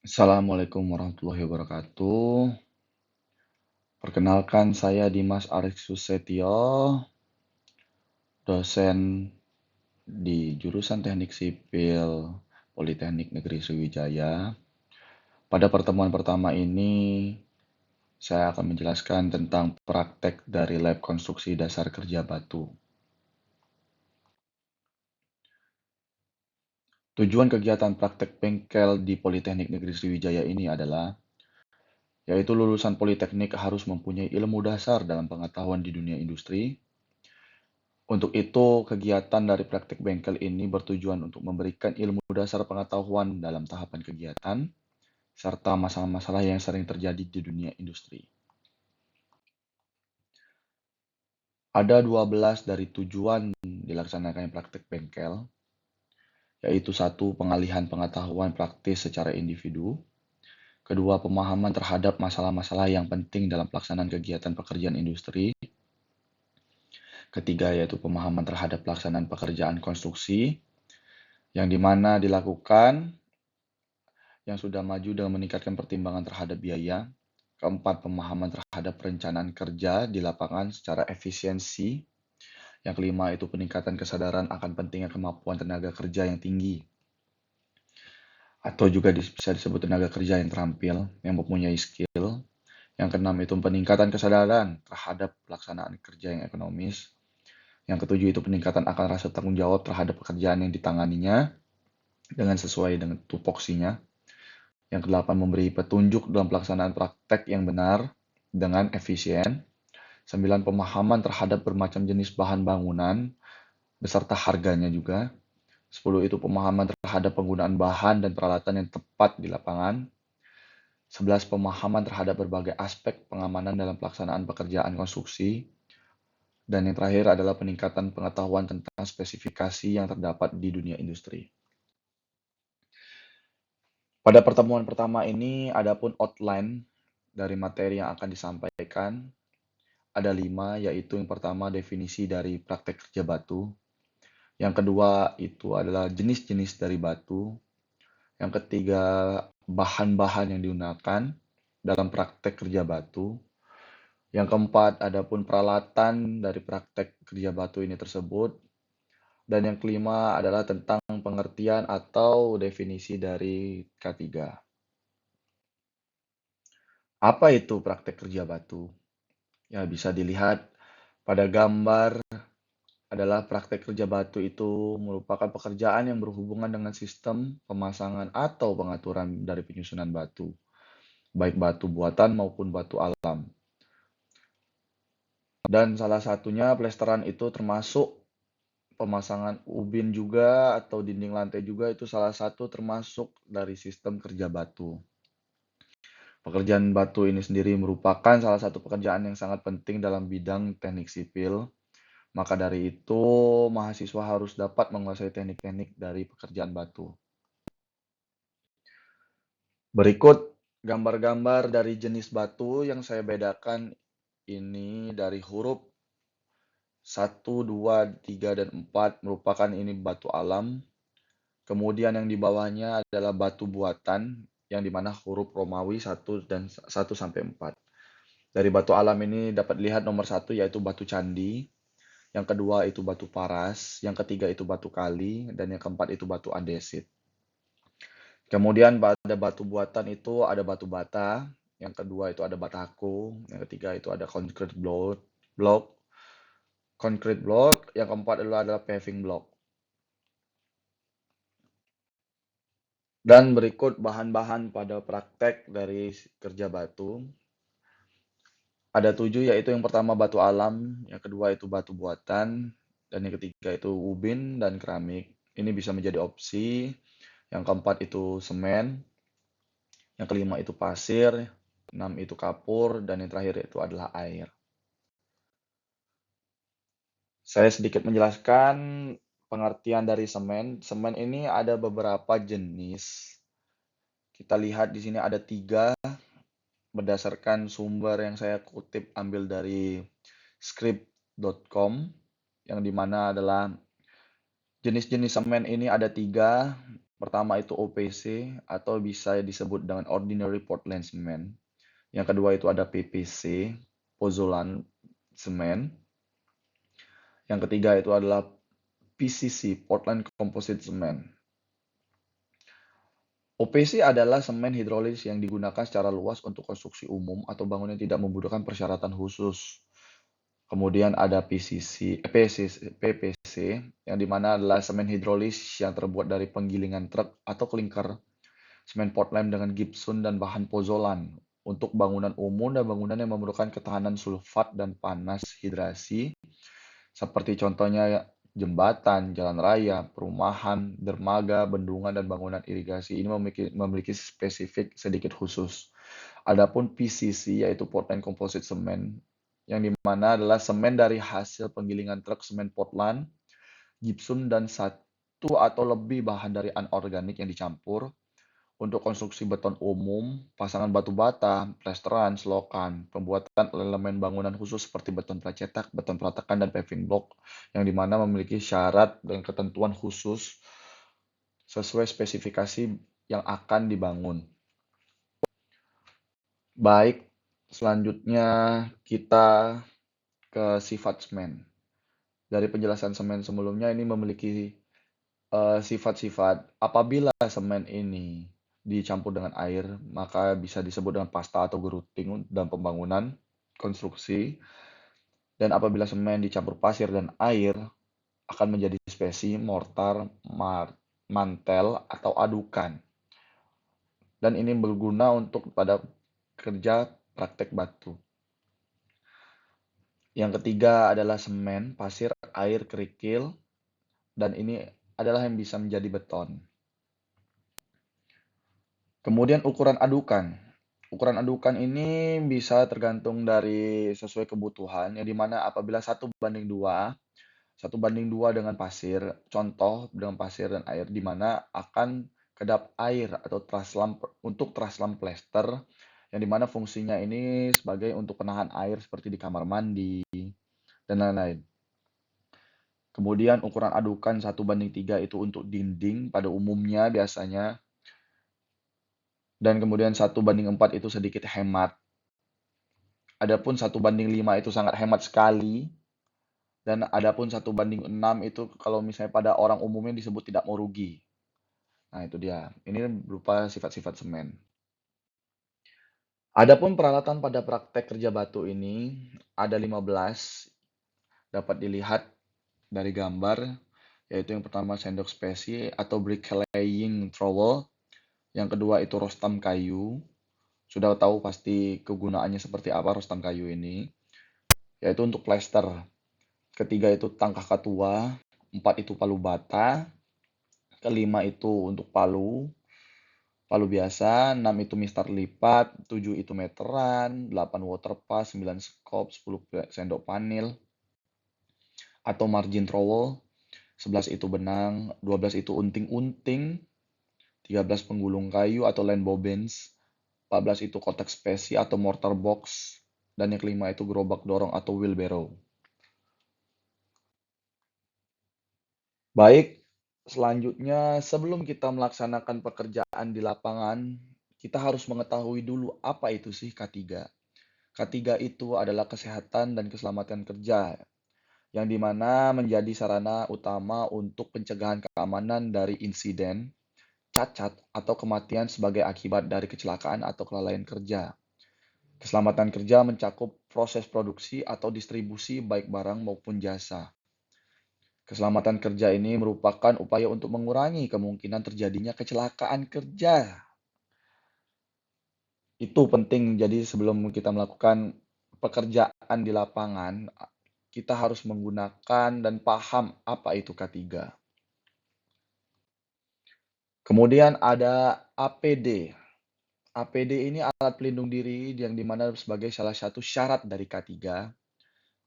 Assalamualaikum warahmatullahi wabarakatuh. Perkenalkan saya Dimas Arik Susetio, dosen di jurusan Teknik Sipil Politeknik Negeri Sriwijaya. Pada pertemuan pertama ini, saya akan menjelaskan tentang praktek dari lab konstruksi dasar kerja batu. Tujuan kegiatan praktek bengkel di Politeknik Negeri Sriwijaya ini adalah yaitu lulusan Politeknik harus mempunyai ilmu dasar dalam pengetahuan di dunia industri. Untuk itu, kegiatan dari praktik bengkel ini bertujuan untuk memberikan ilmu dasar pengetahuan dalam tahapan kegiatan, serta masalah-masalah yang sering terjadi di dunia industri. Ada 12 dari tujuan dilaksanakan praktik bengkel, yaitu satu, pengalihan pengetahuan praktis secara individu, kedua, pemahaman terhadap masalah-masalah yang penting dalam pelaksanaan kegiatan pekerjaan industri, ketiga, yaitu pemahaman terhadap pelaksanaan pekerjaan konstruksi, yang dimana dilakukan yang sudah maju dengan meningkatkan pertimbangan terhadap biaya. Keempat, pemahaman terhadap perencanaan kerja di lapangan secara efisiensi. Yang kelima, itu peningkatan kesadaran akan pentingnya kemampuan tenaga kerja yang tinggi. Atau juga bisa disebut tenaga kerja yang terampil, yang mempunyai skill. Yang keenam, itu peningkatan kesadaran terhadap pelaksanaan kerja yang ekonomis. Yang ketujuh, itu peningkatan akan rasa tanggung jawab terhadap pekerjaan yang ditanganinya dengan sesuai dengan tupoksinya. Yang kedelapan, memberi petunjuk dalam pelaksanaan praktek yang benar dengan efisien. 9, pemahaman terhadap bermacam jenis bahan bangunan beserta harganya juga. 10, itu pemahaman terhadap penggunaan bahan dan peralatan yang tepat di lapangan. 11, pemahaman terhadap berbagai aspek pengamanan dalam pelaksanaan pekerjaan konstruksi. Dan yang terakhir adalah peningkatan pengetahuan tentang spesifikasi yang terdapat di dunia industri. Pada pertemuan pertama ini, adapun outline dari materi yang akan disampaikan ada 5, yaitu yang pertama definisi dari praktek kerja batu, yang kedua itu adalah jenis-jenis dari batu, yang ketiga bahan-bahan yang digunakan dalam praktek kerja batu, yang keempat adapun peralatan dari praktek kerja batu ini tersebut, dan yang kelima adalah tentang pengertian atau definisi dari K3. Apa itu praktek kerja batu? Ya, bisa dilihat pada gambar adalah praktek kerja batu itu merupakan pekerjaan yang berhubungan dengan sistem pemasangan atau pengaturan dari penyusunan batu, baik batu buatan maupun batu alam. Dan salah satunya plesteran itu termasuk pemasangan ubin juga atau dinding lantai juga itu salah satu termasuk dari sistem kerja batu. Pekerjaan batu ini sendiri merupakan salah satu pekerjaan yang sangat penting dalam bidang teknik sipil. Maka dari itu, mahasiswa harus dapat menguasai teknik-teknik dari pekerjaan batu. Berikut gambar-gambar dari jenis batu yang saya bedakan ini dari huruf 1, 2, 3, dan 4 merupakan ini batu alam. Kemudian yang di bawahnya adalah batu buatan yang dimana huruf Romawi 1 dan 1 sampai 4. Dari batu alam ini dapat dilihat nomor 1 yaitu batu candi. Yang kedua itu batu paras, yang ketiga itu batu kali, dan yang keempat itu batu andesit. Kemudian pada batu buatan itu ada batu bata, yang kedua itu ada batako, yang ketiga itu ada concrete block, yang keempat adalah paving block. Dan berikut bahan-bahan pada praktek dari kerja batu. Ada 7, yaitu yang pertama batu alam, yang kedua itu batu buatan, dan yang ketiga itu ubin dan keramik. Ini bisa menjadi opsi. Yang keempat itu semen, yang kelima itu pasir, 6 itu kapur, dan yang terakhir itu adalah air. Saya sedikit menjelaskan pengertian dari semen. Semen ini ada beberapa jenis. Kita lihat di sini ada 3 berdasarkan sumber yang saya kutip ambil dari script.com, yang dimana adalah jenis-jenis semen ini ada 3, Pertama itu OPC atau bisa disebut dengan Ordinary Portland Cement. Yang kedua itu ada PPC, Pozzolan Cement. Yang ketiga itu adalah PCC, Portland Composite Cement. OPC adalah semen hidrolis yang digunakan secara luas untuk konstruksi umum atau bangunan yang tidak membutuhkan persyaratan khusus. Kemudian ada PPC yang dimana adalah semen hidrolis yang terbuat dari penggilingan truk atau klinker, semen Portland dengan gypsum dan bahan pozzolan untuk bangunan umum dan bangunan yang memerlukan ketahanan sulfat dan panas hidrasi, seperti contohnya jembatan, jalan raya, perumahan, dermaga, bendungan, dan bangunan irigasi. Ini memiliki spesifik sedikit khusus. Adapun PCC yaitu Portland Composite Cement, yang dimana adalah semen dari hasil penggilingan truk semen Portland, gypsum, dan satu atau lebih bahan dari anorganik yang dicampur untuk konstruksi beton umum, pasangan batu bata, plesteran, selokan, pembuatan elemen bangunan khusus seperti beton pracetak, beton peletakan, dan paving block, yang dimana memiliki syarat dan ketentuan khusus sesuai spesifikasi yang akan dibangun. Baik, selanjutnya kita ke sifat semen. Dari penjelasan semen sebelumnya ini memiliki sifat-sifat. Apabila semen ini dicampur dengan air, maka bisa disebut dengan pasta atau grouting dalam pembangunan konstruksi. Dan apabila semen dicampur pasir dan air, akan menjadi spesi, mortar, mantel, atau adukan. Dan ini berguna untuk pada kerja praktek batu. Yang ketiga adalah semen, pasir, air, kerikil, dan ini adalah yang bisa menjadi beton. Kemudian ukuran adukan. Ukuran adukan ini bisa tergantung dari sesuai kebutuhan, yang dimana apabila 1:2 dengan pasir, contoh dengan pasir dan air, dimana akan kedap air atau traslam untuk traslam plester, yang dimana fungsinya ini sebagai untuk penahan air seperti di kamar mandi dan lain-lain. Kemudian ukuran adukan 1:3 itu untuk dinding pada umumnya biasanya. Dan kemudian 1:4 itu sedikit hemat. Adapun 1:5 itu sangat hemat sekali. Dan adapun 1:6 itu kalau misalnya pada orang umumnya disebut tidak mau rugi. Nah itu dia. Ini berupa sifat-sifat semen. Adapun peralatan pada praktek kerja batu ini ada 15. Dapat dilihat dari gambar. Yaitu yang pertama sendok spesi atau bricklaying trowel. Yang kedua itu rostam kayu. Sudah tahu pasti kegunaannya seperti apa rostam kayu ini, yaitu untuk plester. Ketiga itu tangkah katua, 4 itu palu bata, kelima itu untuk palu, palu biasa, 6 itu mistar lipat, 7 itu meteran, 8 water pass, 9 skop, 10 sendok panel atau margin trowel, 11 itu benang, 12 itu unting-unting, 13 penggulung kayu atau land bobbins, 14 itu kotak spesi atau mortar box, dan yang kelima itu gerobak dorong atau wheelbarrow. Baik, selanjutnya sebelum kita melaksanakan pekerjaan di lapangan, kita harus mengetahui dulu apa itu sih K3. K3 itu adalah kesehatan dan keselamatan kerja, yang dimana menjadi sarana utama untuk pencegahan keamanan dari insiden, cacat, atau kematian sebagai akibat dari kecelakaan atau kelalaian kerja. Keselamatan kerja mencakup proses produksi atau distribusi baik barang maupun jasa. Keselamatan kerja ini merupakan upaya untuk mengurangi kemungkinan terjadinya kecelakaan kerja. Itu penting, jadi sebelum kita melakukan pekerjaan di lapangan, kita harus menggunakan dan paham apa itu K3. Kemudian ada APD. APD ini alat pelindung diri yang dimana sebagai salah satu syarat dari K3.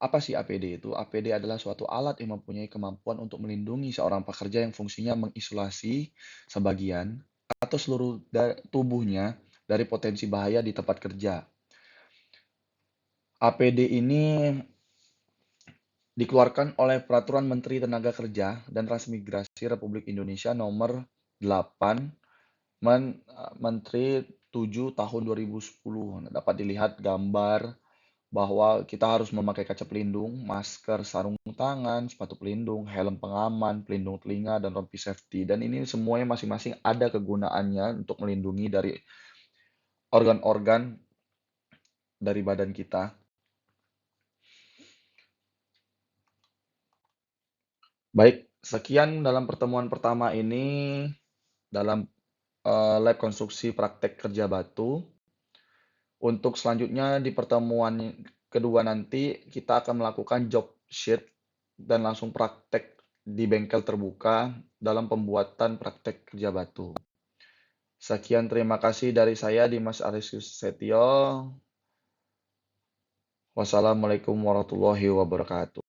Apa sih APD itu? APD adalah suatu alat yang mempunyai kemampuan untuk melindungi seorang pekerja yang fungsinya mengisolasi sebagian atau seluruh tubuhnya dari potensi bahaya di tempat kerja. APD ini dikeluarkan oleh Peraturan Menteri Tenaga Kerja dan Transmigrasi Republik Indonesia nomor 8 Menteri 7 tahun 2010. Nah, dapat dilihat gambar bahwa kita harus memakai kaca pelindung, masker, sarung tangan, sepatu pelindung, helm pengaman, pelindung telinga, dan rompi safety. Dan ini semuanya masing-masing ada kegunaannya untuk melindungi dari organ-organ dari badan kita. Baik, sekian dalam pertemuan pertama ini dalam lab konstruksi praktek kerja batu. Untuk selanjutnya di pertemuan kedua nanti kita akan melakukan job sheet dan langsung praktek di bengkel terbuka dalam pembuatan praktek kerja batu. Sekian terima kasih dari saya Dimas Arisius Setio. Wassalamualaikum warahmatullahi wabarakatuh.